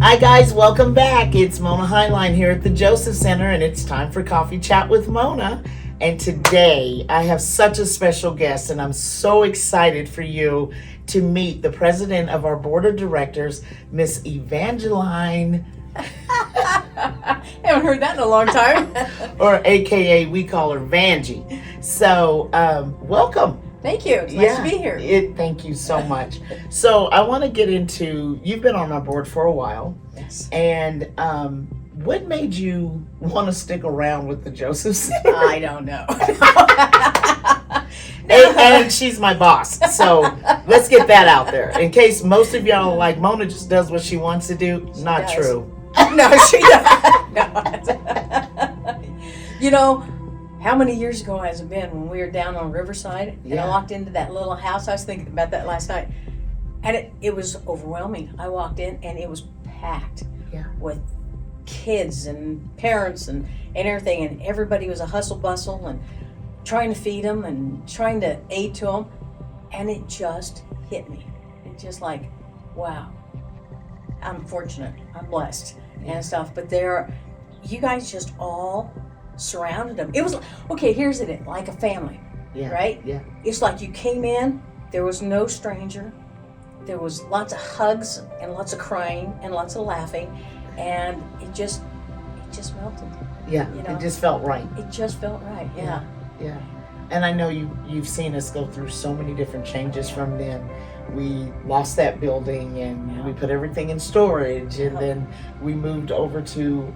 Hi guys, welcome back. It's Mona Highline here at the Joseph Center, and it's time for Coffee Chat with Mona. And today I have such a special guest, and I'm so excited for you to meet the president of our board of directors, Miss Evangeline. Haven't heard that in a long time. Or AKA, we call her Vangie. So, welcome. Thank you. It's nice to be here. Thank you so much. So I want to get into, you've been on our board for a while. Yes. And what made you want to stick around with the Joseph Center? I don't know. and she's my boss. So let's get that out there. In case most of y'all are like, Mona just does what she wants to do. Not true. No, she doesn't. No. You know, how many years ago has it been when we were down on Riverside and I walked into that little house? I was thinking about that last night. And it was overwhelming. I walked in and it was packed with kids and parents and everything. And everybody was a hustle bustle and trying to feed them and trying to aid to them. And it just hit me. It just like, wow, I'm fortunate. I'm blessed and stuff. But you guys just all surrounded them. It was okay. Here's it, like a family, right? Yeah. It's like you came in. There was no stranger. There was lots of hugs and lots of crying and lots of laughing, and it just melted. Yeah. You know? It just felt right. It just felt right. Yeah. Yeah. And I know you've seen us go through so many different changes from then. We lost that building and we put everything in storage, and then we moved over to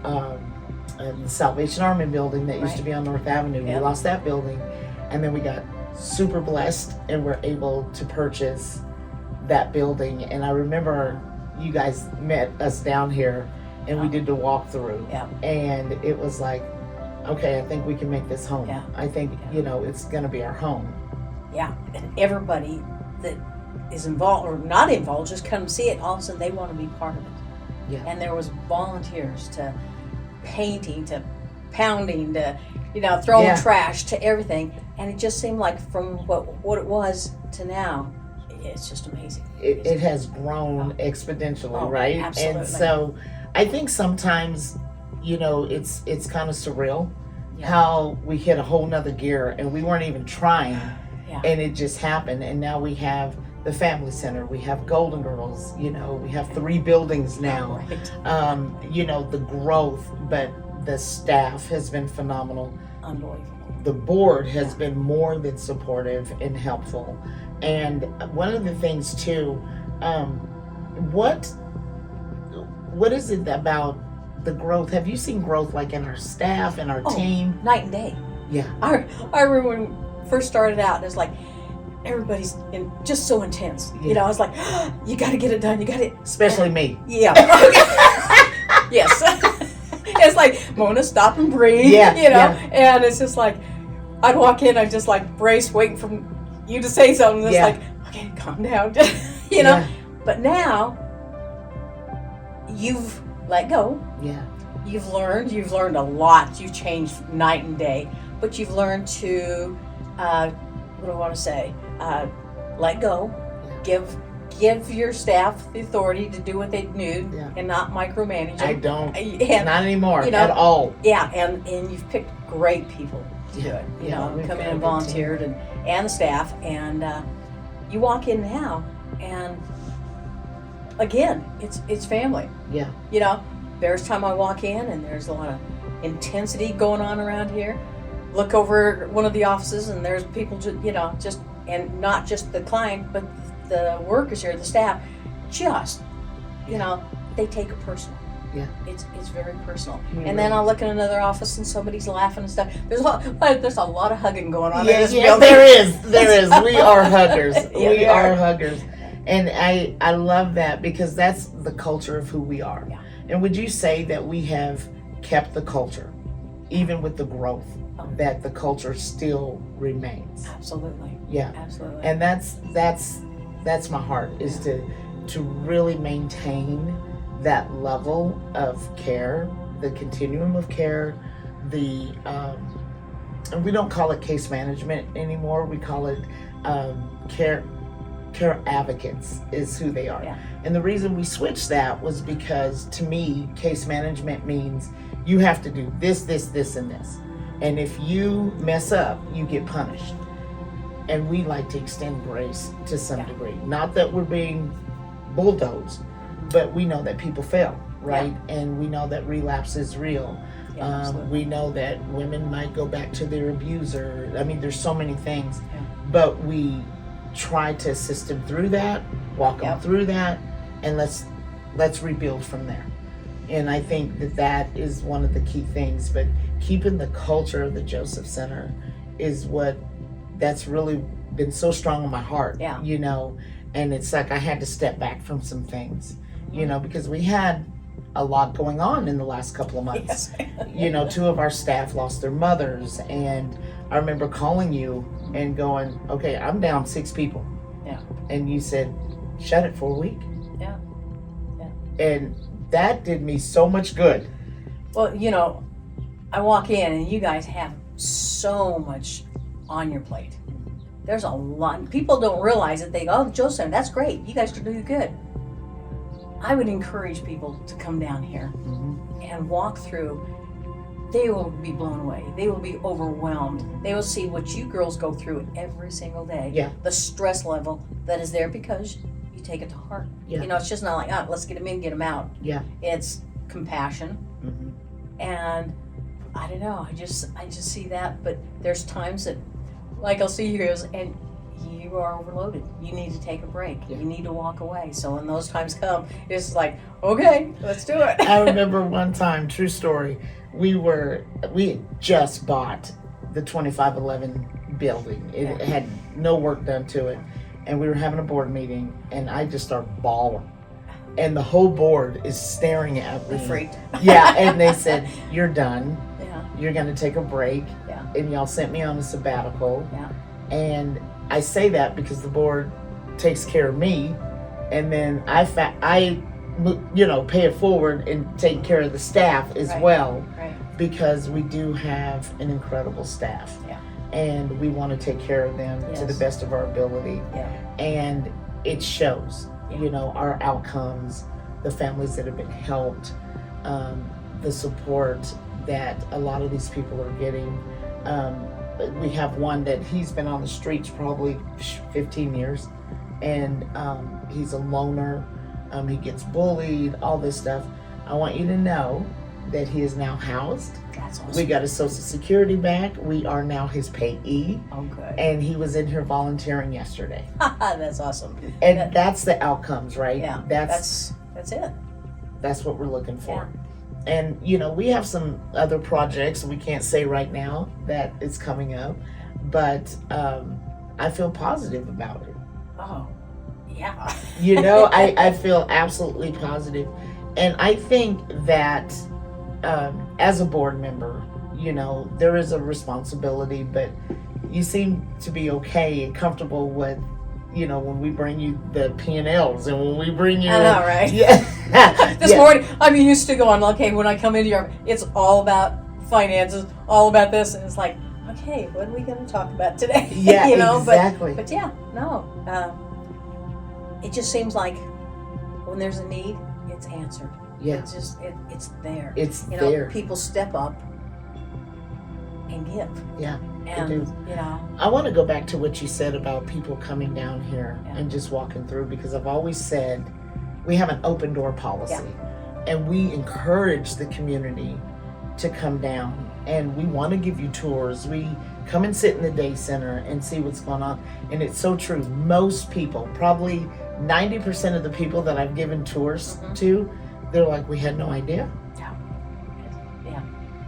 the Salvation Army building that used to be on North Avenue. We lost that building, and then we got super blessed and were able to purchase that building. And I remember you guys met us down here and we did the walkthrough, and it was like, okay, I think we can make this home. I think it's going to be our home. Yeah, and everybody that is involved or not involved just come see it. All of a sudden they want to be part of it. Yeah. And there was volunteers to painting, to pounding, to throwing trash, to everything. And it just seemed like from what it was to now, it's just amazing. It has grown exponentially, right? Absolutely. And so I think sometimes it's kind of surreal how we hit a whole nother gear and we weren't even trying, and it just happened. And now we have the Family Center, we have Golden Girls, we have 3 buildings now. The growth, but the staff has been phenomenal. Unbelievable. The board has been more than supportive and helpful. And one of the things too, what is it about the growth? Have you seen growth like in our staff and our team? Night and day. Yeah. I remember when we first started out, it's like everybody's just so intense. I was like, you got to get it done. You got to. Especially me. Yeah. Yes. It's like, Mona, stop and breathe. And it's just like, I'd walk in, I'd just like brace, waiting for you to say something. It's like, okay, calm down. But now you've let go. Yeah. You've learned a lot. You've changed night and day, but you've learned to, what do I want to say? Let go. Give your staff the authority to do what they do and not micromanage them. I don't. Not anymore at all. Yeah, and you've picked great people to do it. Come in and volunteered, and the staff, and you walk in now, and again, it's family. Yeah. There's time I walk in, and there's a lot of intensity going on around here. Look over one of the offices, and there's people just and not just the client, but the workers here, the staff, they take it personal. Yeah. It's very personal. And then I'll look in another office and somebody's laughing and stuff. There's a lot of hugging going on in this building. There is. We are huggers. We are huggers. And I love that because that's the culture of who we are. Yeah. And would you say that we have kept the culture, even with the growth, that the culture still remains? Absolutely. Yeah. Absolutely. And that's my heart, is to really maintain that level of care, the continuum of care, and we don't call it case management anymore. We call it care care advocates is who they are. Yeah. And the reason we switched that was because, to me, case management means you have to do this, this, this, and this. And if you mess up, you get punished. And we like to extend grace to some degree. Not that we're being bulldozed, but we know that people fail, right? And we know that relapse is real. We know that women might go back to their abuser. I mean, there's so many things, but we try to assist them through that, walk them through that, and let's rebuild from there. And I think that is one of the key things. But keeping the culture of the Joseph Center is that's really been so strong in my heart. You know, and it's like I had to step back from some things, you know, because we had a lot going on in the last couple of months. You know, 2 of our staff lost their mothers, and I remember calling you and going, okay, I'm down 6 people. And you said, shut it for a week. And that did me so much good. Well, you know, I walk in and you guys have so much on your plate. There's a lot. People don't realize it. They go, oh, Joseph, that's great. You guys are doing good. I would encourage people to come down here and walk through. They will be blown away. They will be overwhelmed. They will see what you girls go through every single day. The stress level that is there because you take it to heart. You know, it's just not like, let's get them in, get them out. It's compassion. And I don't know, I just see that. But there's times that, like, I'll see you guys and you are overloaded. You need to take a break. You need to walk away. So when those times come, it's like, okay, let's do it. I remember one time, true story, we had just bought the 2511 building. It had no work done to it. And we were having a board meeting, and I just started bawling. And the whole board is staring at me. Freaked. And they said, you're done. You're going to take a break. And y'all sent me on a sabbatical. And I say that because the board takes care of me, and then I you know, pay it forward and take care of the staff as well, because we do have an incredible staff. And we want to take care of them to the best of our ability. And it shows, you know, our outcomes, the families that have been helped, the support that a lot of these people are getting. We have one that he's been on the streets probably 15 years, and he's a loner. He gets bullied, all this stuff. I want you to know that he is now housed. That's awesome. We got his Social Security back. We are now his payee. Oh, good. And he was in here volunteering yesterday. That's awesome. And that's the outcomes, right? That's it. That's what we're looking for. And, you know, we have some other projects we can't say right now that is coming up, but I feel positive about it. Oh, yeah. You know, I feel absolutely positive. And I think that as a board member, you know, there is a responsibility, but you seem to be okay and comfortable with, you know, when we bring you the P&Ls and when we bring you... I know, right? This morning, I'm used to going, okay, when I come into your... It's all about finances, all about this, and it's like, okay, what are we going to talk about today? You know, exactly. But yeah, no. It just seems like when there's a need, it's answered. It's just, it's there. It's you know, there. People step up and give. And, you know. I want to go back to what you said about people coming down here and just walking through, because I've always said we have an open door policy and we encourage the community to come down, and we want to give you tours. We come and sit in the day center and see what's going on. And it's so true. Most people, probably 90% of the people that I've given tours to, they're like, we had no idea.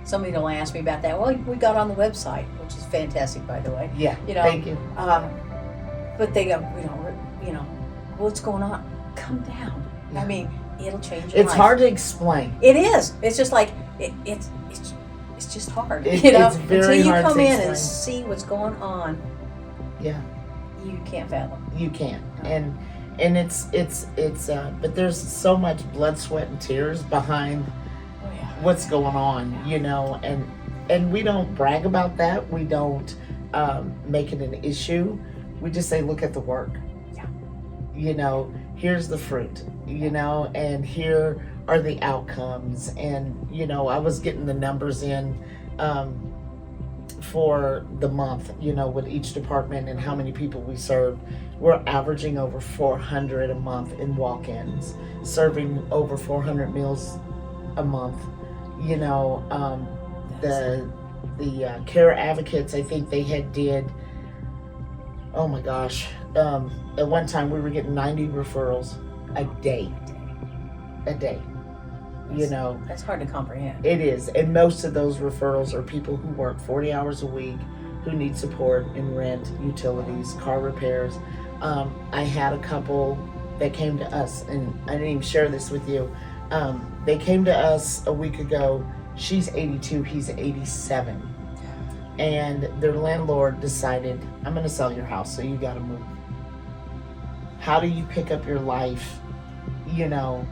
Somebody will ask me about that. Well, we got on the website, which is fantastic, by the way. You know, thank you. But they go, you know, what's going on? Come down. I mean, it'll change your life. It's hard to explain. It is. It's just like it's just hard. It's until very hard you to come in explain. and see what's going on. You can't fathom. You can't. No. And it's but there's so much blood, sweat, and tears behind what's going on, you know, and we don't brag about that. We don't make it an issue. We just say, look at the work. you know, here's the fruit, you know, and here are the outcomes. And, you know, I was getting the numbers in for the month, you know, with each department and how many people we served. We're averaging over 400 a month in walk-ins, serving over 400 meals a month. You know, the care advocates, I think they did, oh my gosh, at one time we were getting 90 referrals a day. You know, that's hard to comprehend. It is, and most of those referrals are people who work 40 hours a week, who need support in rent, utilities, car repairs. I had a couple that came to us, and I didn't even share this with you. They came to us a week ago. She's 82, he's 87. And their landlord decided, I'm going to sell your house, so you got to move. How do you pick up your life, you know,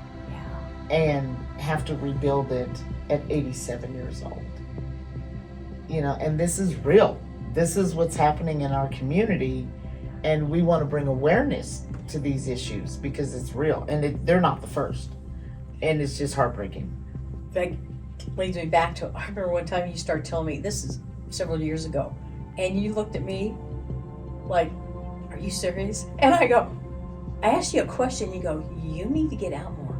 and have to rebuild it at 87 years old? You know, and this is real. This is what's happening in our community, and we want to bring awareness to these issues because it's real, and they're not the first, and it's just heartbreaking. That leads me back to, I remember one time you started telling me, this is several years ago, and you looked at me like, are you serious? And I go, I asked you a question, you go, you need to get out more.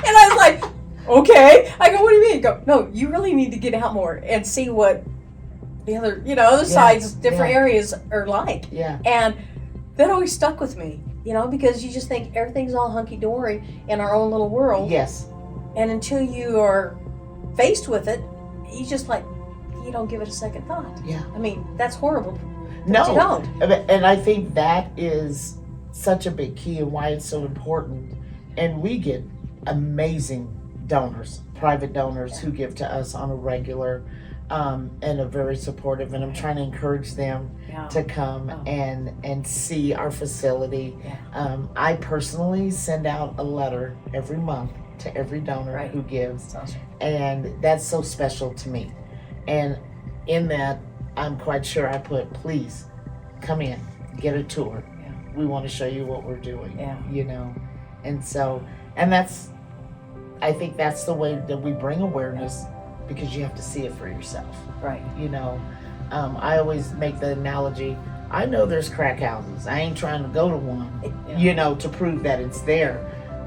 And I was like, okay. I go, what do you mean? You go, no, you really need to get out more and see what the other, you know, other sides, different areas are like. Yeah. And that always stuck with me, you know, because you just think everything's all hunky-dory in our own little world. Yes. And until you are faced with it, you just like, you don't give it a second thought. Yeah. I mean, that's horrible. No. You don't. And I think that is such a big key and why it's so important. And we get amazing donors, private donors who give to us on a regular and are very supportive. And I'm trying to encourage them to come and see our facility. I personally send out a letter every month to every donor who gives. And that's so special to me. And in that, I'm quite sure I put, please come in, get a tour. We want to show you what we're doing, you know. And so, and I think that's the way that we bring awareness, because you have to see it for yourself. Right. You know, I always make the analogy, I know there's crack houses. I ain't trying to go to one, you know, to prove that it's there.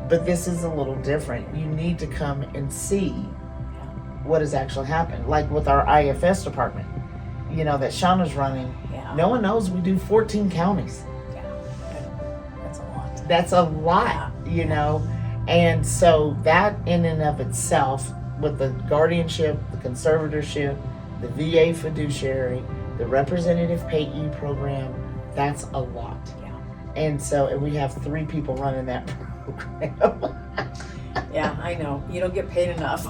But this is a little different. You need to come and see what has actually happened. Like with our IFS department, you know, that Shauna's running. No one knows we do 14 counties. That's a lot, you know. And so that in and of itself, with the guardianship, the conservatorship, the VA fiduciary, the representative payee program, that's a lot. And so, and we have 3 people running that program. Yeah, I know. You don't get paid enough.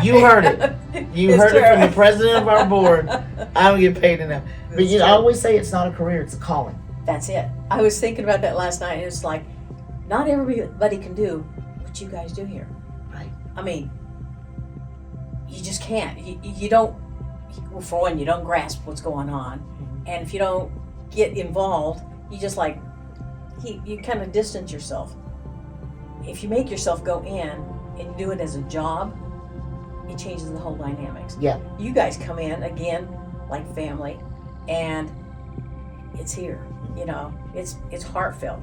You heard it. You heard it from the president of our board. I don't get paid enough. But you know, I always say it's not a career, it's a calling. That's it. I was thinking about that last night, and it's like, not everybody can do what you guys do here. Right. I mean, you just can't. You don't, well, for one, you don't grasp what's going on. Mm-hmm. And if you don't get involved, you just like, you kind of distance yourself. If you make yourself go in and do it as a job, it changes the whole dynamics. Yeah. You guys come in, again, like family, and it's here. You know, it's heartfelt.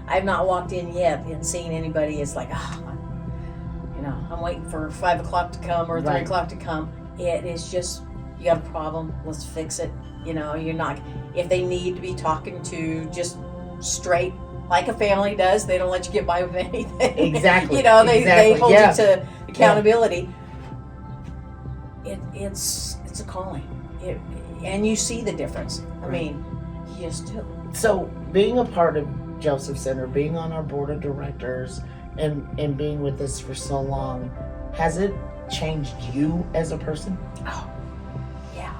I've not walked in yet and seen anybody. It's like, you know, I'm waiting for 5 o'clock to come or 3 o'clock to come. It is just, you got a problem, let's fix it. You know, you're not, if they need to be talking to just straight, like a family does, they don't let you get by with anything. Exactly. You know, they hold you to accountability. It's a calling. And you see the difference. I mean, you just do. So being a part of Joseph Center, being on our board of directors, and being with us for so long, has it changed you as a person? Oh, yeah.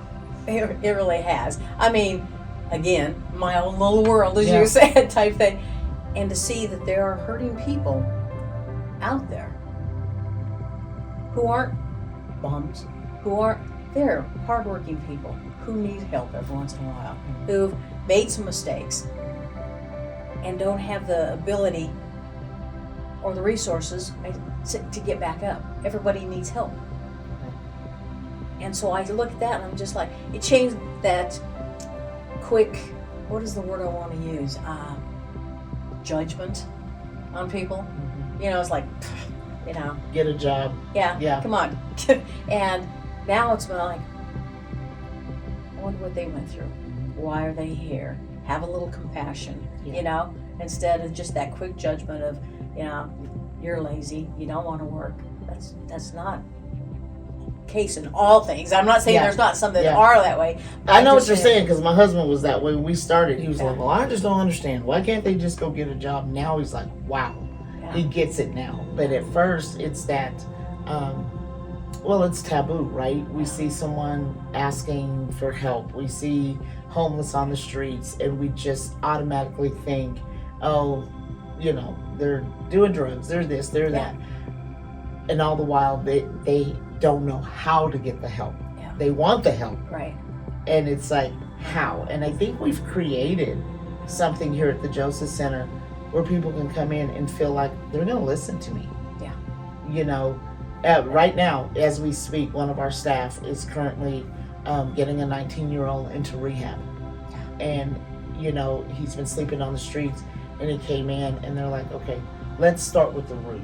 It really has. I mean, again, my own little world, as you said, type thing. And to see that there are hurting people out there who aren't bums, who aren't, they're hardworking people who need help every once in a while, who've made some mistakes and don't have the ability or the resources to get back up. Everybody needs help. And so I look at that and I'm just like, it changed that quick, what is the word I want to use? Judgment on people. You know, it's like, you know. Get a job. Yeah. Come on. And now it's like, I wonder what they went through. Why are they here? Have a little compassion, you know, instead of just that quick judgment of, you know, you're lazy, you don't want to work. That's not the case in all things. I'm not saying there's not some that are that way. I know what you're saying, because my husband was that way when we started. He was like, well, I just don't understand. Why can't they just go get a job? Now he's like, wow. He gets it now. But at first, it's that, well, it's taboo, right? We see someone asking for help. We see homeless on the streets, and we just automatically think, oh, you know, they're doing drugs, they're this, they're that. And all the while, they don't know how to get the help. They want the help. Right. And it's like, how? And I think we've created something here at the Joseph Center where people can come in and feel like they're going to listen to me. Yeah. You know, right now, as we speak, one of our staff is currently getting a 19-year-old into rehab. And, you know, he's been sleeping on the streets, and he came in, and they're like, okay, let's start with the root.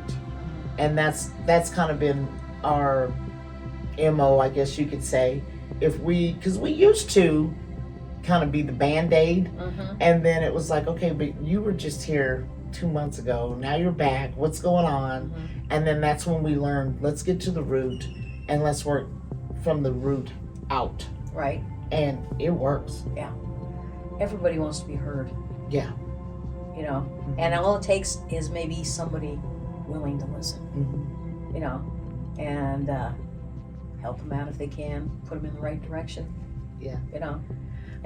And that's kind of been our MO, I guess you could say. Because we used to kind of be the Band-Aid, and then it was like, okay, but you were just here 2 months ago, now you're back, what's going on? And then that's when we learned, let's get to the root, and let's work from the root out. Right. And it works. Yeah. Everybody wants to be heard. Yeah. You know, and all it takes is maybe somebody willing to listen, you know, and help them out if they can, put them in the right direction. Yeah. You know.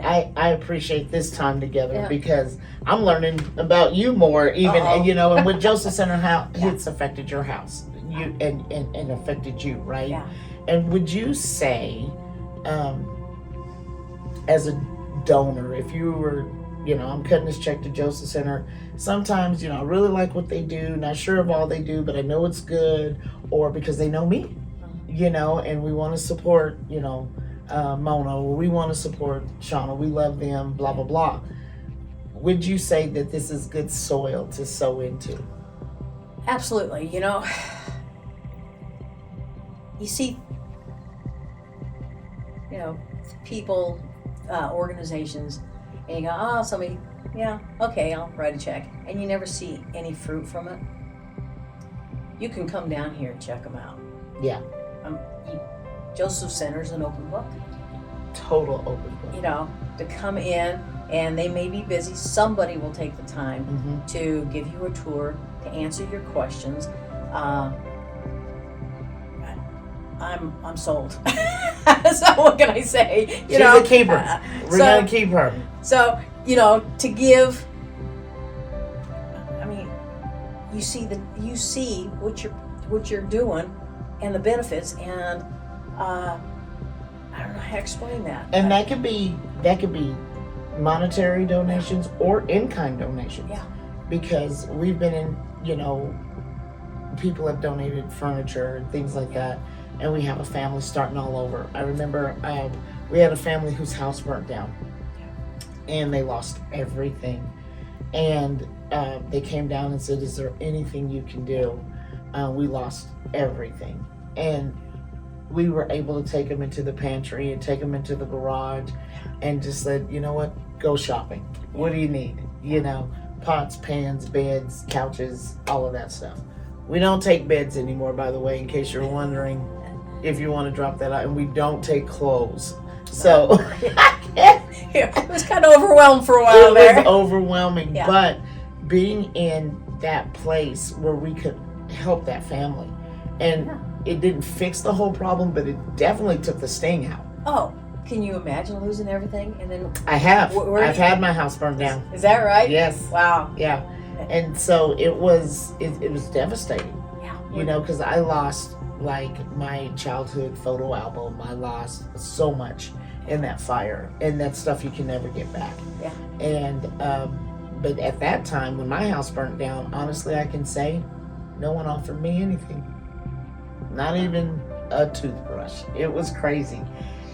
I appreciate this time together because I'm learning about you more, even, you know, and with Joseph Center, how it's affected your house, you and affected you, right? Yeah. And would you say, as a donor, if you were, you know, I'm cutting this check to Joseph Center, sometimes, you know, I really like what they do, not sure of all they do, but I know it's good, or because they know me, you know, and we want to support, you know, Mona, or we want to support Shauna, we love them, blah, blah, blah. Would you say that this is good soil to sow into? Absolutely. You know, you see, you know, people, organizations, and you go, oh, somebody, yeah, okay, I'll write a check. And you never see any fruit from it. You can come down here and check them out. Yeah. Joseph Center's an open book. Total open book. You know, to come in, and they may be busy. Somebody will take the time to give you a tour, to answer your questions. I'm sold. So what can I say? She's a keeper. We're gonna keep her. So, you know, to give, I mean, you see what you're doing and the benefits, and I don't know how to explain that. And that could be monetary donations or in-kind donations. Yeah. Because we've been in, you know, people have donated furniture and things like that, and we have a family starting all over. I remember we had a family whose house burnt down, and they lost everything. And they came down and said, is there anything you can do? We lost everything. And we were able to take them into the pantry and take them into the garage and just said, you know what, go shopping. What do you need? You know, pots, pans, beds, couches, all of that stuff. We don't take beds anymore, by the way, in case you're wondering if you want to drop that out. And we don't take clothes. So it was kind of overwhelmed for a while there. It was overwhelming, Yeah. but being in that place where we could help that family, and it didn't fix the whole problem, but it definitely took the sting out. Oh, can you imagine losing everything? And then I have. I've had my house burned down. Is that right? Yes. Wow. Yeah. And so it was devastating. Yeah. You know, because I lost like my childhood photo album. I lost so much. in that fire, and that's stuff you can never get back. Yeah. And but at that time when my house burnt down, honestly I can say no one offered me anything, not even a toothbrush. It was crazy.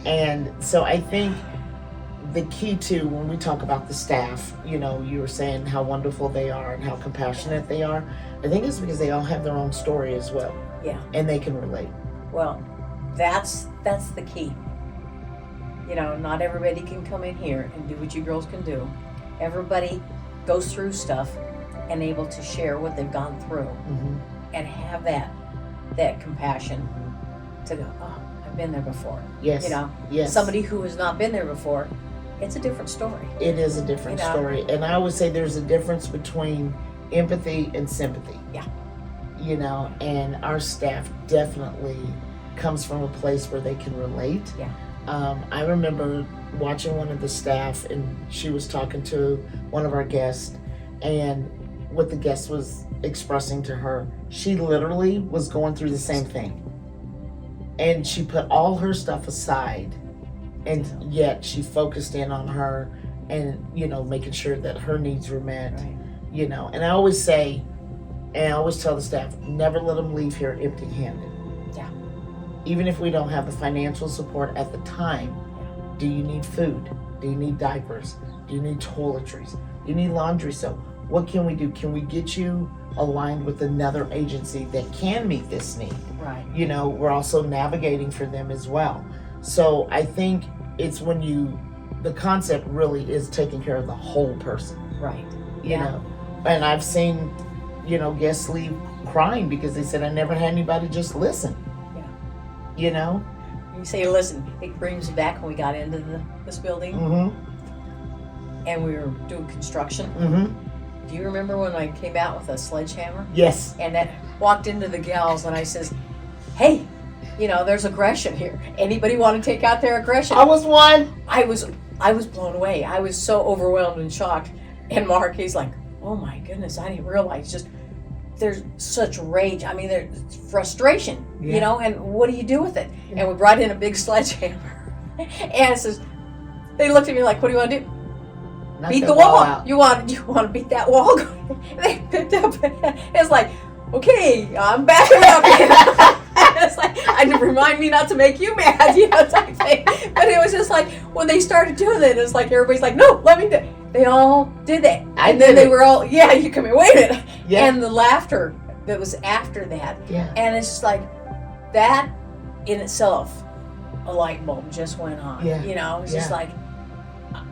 And so I think the key to when we talk about the staff, you know, you were saying how wonderful they are and how compassionate they are. I think it's because they all have their own story as well. Yeah. And they can relate. Well, that's the key. You know, not everybody can come in here and do what you girls can do. Everybody goes through stuff and able to share what they've gone through and have that compassion to go, oh, I've been there before. Yes. You know, yes. Somebody who has not been there before, it's a different story. It is a different story. And I always say there's a difference between empathy and sympathy. Yeah. You know, and our staff definitely comes from a place where they can relate. Yeah. I remember watching one of the staff, and she was talking to one of our guests, and what the guest was expressing to her, she literally was going through the same thing. And she put all her stuff aside, and yet she focused in on her and, you know, making sure that her needs were met, Right. you know. And I always say, and I always tell the staff, never let them leave here empty-handed. Yeah. Even if we don't have the financial support at the time, do you need food? Do you need diapers? Do you need toiletries? Do you need laundry soap? What can we do? Can we get you aligned with another agency that can meet this need? Right. You know, we're also navigating for them as well. So I think it's when the concept really is taking care of the whole person. Right. You know, and I've seen, you know, guests leave crying because they said, I never had anybody just listen. Yeah. You know? You say, listen, it brings me back when we got into this building and we were doing construction. Do you remember when I came out with a sledgehammer? Yes. And that walked into the gals and I says, hey, you know, there's aggression here. Anybody want to take out their aggression? I was one. I was blown away. I was so overwhelmed and shocked. And Mark, he's like, oh my goodness, I didn't realize just there's such rage. I mean, there's frustration, you know, and what do you do with it? Yeah. And we brought in a big sledgehammer. And it says, they looked at me like, what do you want to do? Knock beat that the wall. out. You want to beat that wall? They picked up. It's like, okay, I'm backing up. It's like, remind me not to make you mad, you know, type thing. But it was just like, when they started doing it, it's like everybody's like, no, let me do it. They all did that. And then they were all, yeah, you come here, wait a minute. Yeah. And the laughter that was after that. Yeah. And it's just like, that in itself, a light bulb just went on. Yeah. You know, it was just like,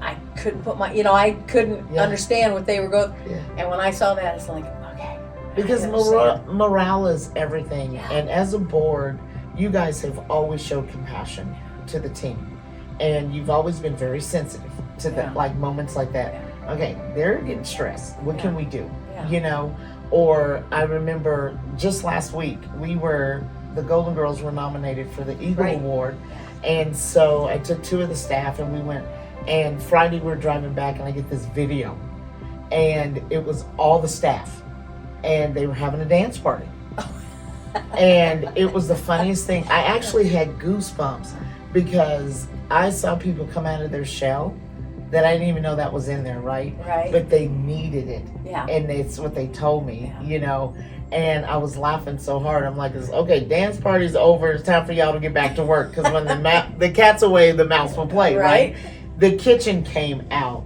I couldn't put my, you know, I couldn't understand what they were going through. Yeah. And when I saw that, it's like, okay. Because morale is everything. Yeah. And as a board, you guys have always showed compassion to the team. And you've always been very sensitive to the, like moments like that. Yeah. Okay, they're getting stressed. What can we do? Yeah. You know? Or I remember just last week, the Golden Girls were nominated for the Eagle Award. And so I took two of the staff and we went, and Friday we were driving back and I get this video. And it was all the staff. And they were having a dance party. And it was the funniest thing. I actually had goosebumps because I saw people come out of their shell that I didn't even know that was in there, right? Right. But they needed it. Yeah. And it's what they told me, you know. And I was laughing so hard. I'm like, okay, dance party's over. It's time for y'all to get back to work. Because when the cat's away, the mouse will play, right? The kitchen came out.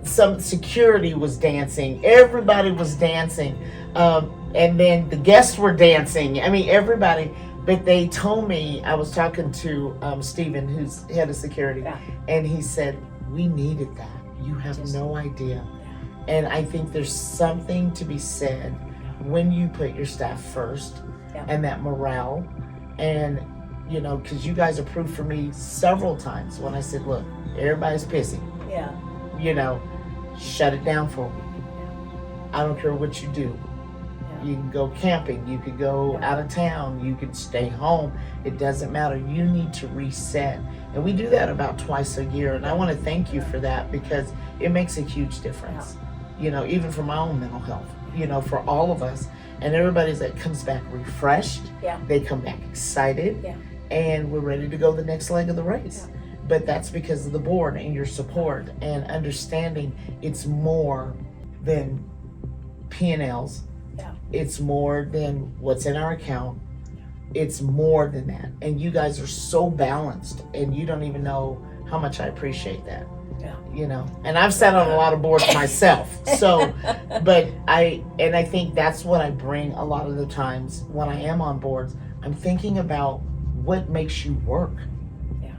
Some security was dancing. Everybody was dancing. And then the guests were dancing. I mean, everybody. But they told me, I was talking to Stephen, who's head of security, and he said, we needed that. You have no idea. And I think there's something to be said when you put your staff first and that morale. And, you know, because you guys approved for me several times when I said, look, everybody's pissy. Yeah. You know, shut it down for a week. I don't care what you do. You can go camping, you could go out of town, you could stay home. It doesn't matter. You need to reset. And we do that about twice a year. And I want to thank you for that because it makes a huge difference. You know, even for my own mental health, you know, for all of us. And everybody that comes back refreshed. Yeah. They come back excited. Yeah. and we're ready to go the next leg of the race. Yeah. But that's because of the board and your support and understanding it's more than P&Ls. Yeah. It's more than what's in our account. It's more than that. And you guys are so balanced, and you don't even know how much I appreciate that. Yeah. You know, and I've sat on a lot of boards myself. So, but I think that's what I bring a lot of the times when I am on boards. I'm thinking about what makes you work. Yeah.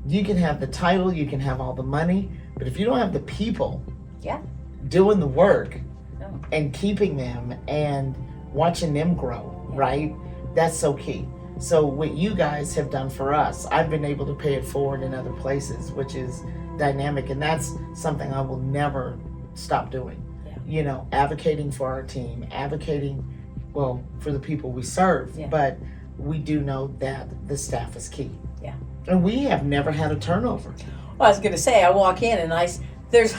You can have the title, you can have all the money, but if you don't have the people Yeah. doing the work No. and keeping them and watching them grow, right? That's so key. So what you guys have done for us, I've been able to pay it forward in other places, which is dynamic, and that's something I will never stop doing. Yeah. You know, advocating for our team, advocating, well, for the people we serve, Yeah. but we do know that the staff is key. Yeah. And we have never had a turnover. Well, I was gonna say, I walk in and there's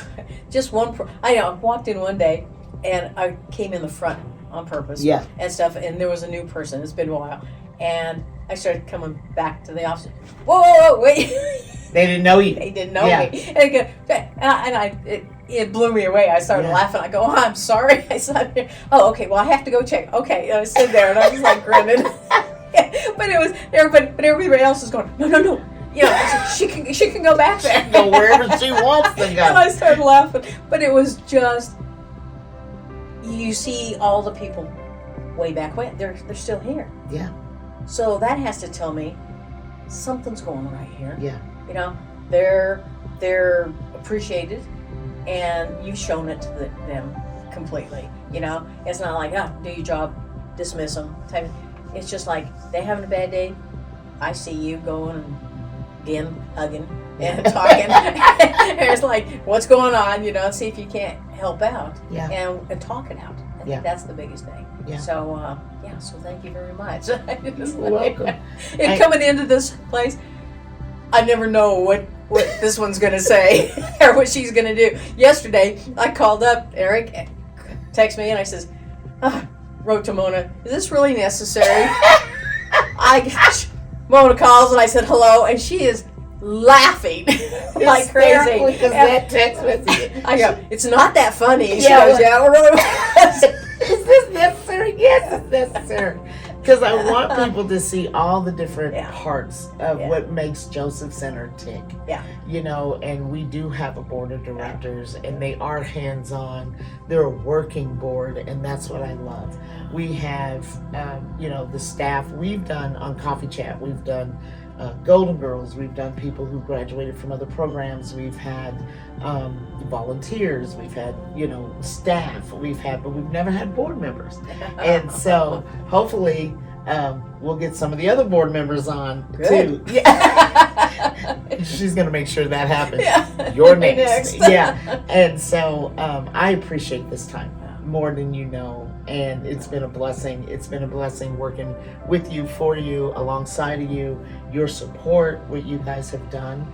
just one. I walked in one day, and I came in the front on purpose. Yeah. And stuff, and there was a new person. It's been a while, and I started coming back to the office. Whoa, wait! They didn't know you. They didn't know Yeah. me, it blew me away. I started Yeah. laughing. I go, oh, I'm sorry. I said, oh, okay. Well, I have to go check. Okay, and I stood there and I was like grinning. But it was everybody. But everybody else was going, no. You know, I said, she can go back there. Go wherever she wants to go. And I started laughing. But it was just, you see all the people way back when they're still here. Yeah. So that has to tell me something's going on right here. Yeah. You know, they're appreciated, and you've shown it to them completely. You know, it's not like, oh, do your job, dismiss them. Type of, it's just like, they having a bad day. I see you going and again hugging and talking. And it's like, what's going on? You know, see if you can't help out. Yeah. And talk it out. I think Yeah. that's the biggest thing. Yeah. So so thank you very much. You're welcome. And coming into this place, I never know what this one's gonna say or what she's gonna do. Yesterday, I called up Eric, texted me, and I says, wrote to Mona, is this really necessary? Mona calls and I said hello, and she is laughing like crazy. Because that text message. I go, it's not that funny. She Yeah, goes, yeah, it really was. Is this necessary? Yes, it's necessary. Because I want people to see all the different parts of what makes Joseph Center tick. Yeah. You know, and we do have a board of directors, and they are hands-on. They're a working board, and that's what I love. We have, the staff. We've done on Coffee Chat. We've done Golden Girls. We've done people who graduated from other programs. We've had volunteers. We've had, staff. But we've never had board members. And so hopefully we'll get some of the other board members on too. Yeah. She's going to make sure that happens. Yeah. You're next. Yeah. And so I appreciate this time more than you know. And it's been a blessing. It's been a blessing working with you, for you, alongside of you, your support, what you guys have done.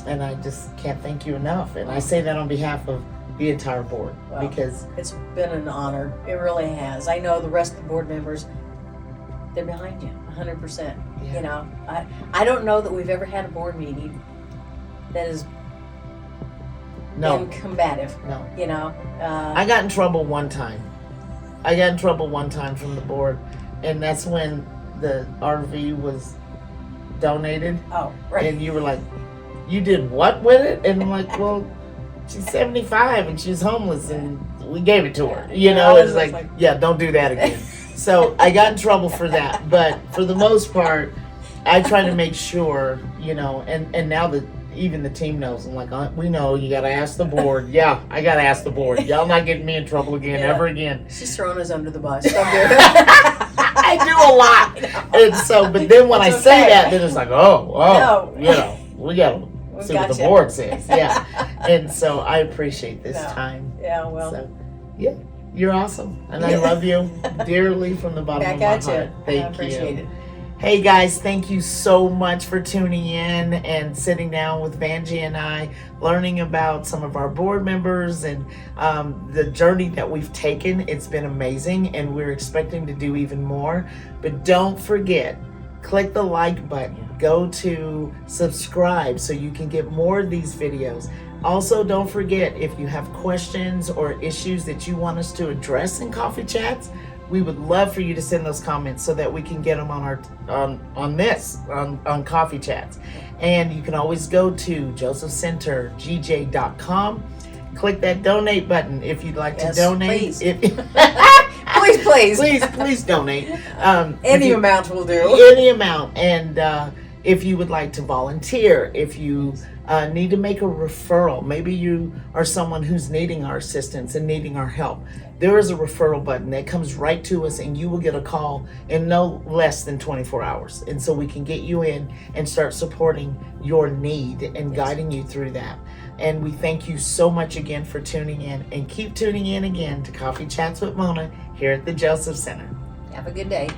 And I just can't thank you enough. And I say that on behalf of the entire board, because it's been an honor. It really has. I know the rest of the board members, they're behind you 100%. Yeah. You know, I don't know that we've ever had a board meeting that has been combative. No. You know, I got in trouble one time. From the board, and that's when the RV was donated. Oh, right. And you were like, you did what with it? And I'm like, well, she's 75 and she's homeless, and we gave it to her. It's like, yeah, don't do that again. So I got in trouble for that. But for the most part, I try to make sure, and now that even the team knows, I'm like, we know you got to ask the board. Yeah, I got to ask the board. Y'all not getting me in trouble again, ever again. She's throwing us under the bus. I do a lot. And so, but then when I say that, then it's like, we got to see what the board says. Yeah. And so I appreciate this time. Yeah, well. So, yeah, you're awesome. And I love you dearly from the bottom of my heart. Thank you. I appreciate it. Hey guys, thank you so much for tuning in and sitting down with Vangie and I, learning about some of our board members and the journey that we've taken. It's been amazing, and we're expecting to do even more. But don't forget click the like button. Go to subscribe so you can get more of these videos. Also, don't forget, if you have questions or issues that you want us to address in Coffee Chats, we would love for you to send those comments so that we can get them on our on Coffee Chats. And you can always go to josephcentergj.com. Click that donate button if you'd like to donate. Please. Please donate. Any amount will do. Any amount. And if you would like to volunteer, if you need to make a referral, maybe you are someone who's needing our assistance and needing our help, there is a referral button that comes right to us, and you will get a call in no less than 24 hours. And so we can get you in and start supporting your need and guiding you through that. And we thank you so much again for tuning in, and keep tuning in again to Coffee Chats with Mona here at the Joseph Center. Have a good day.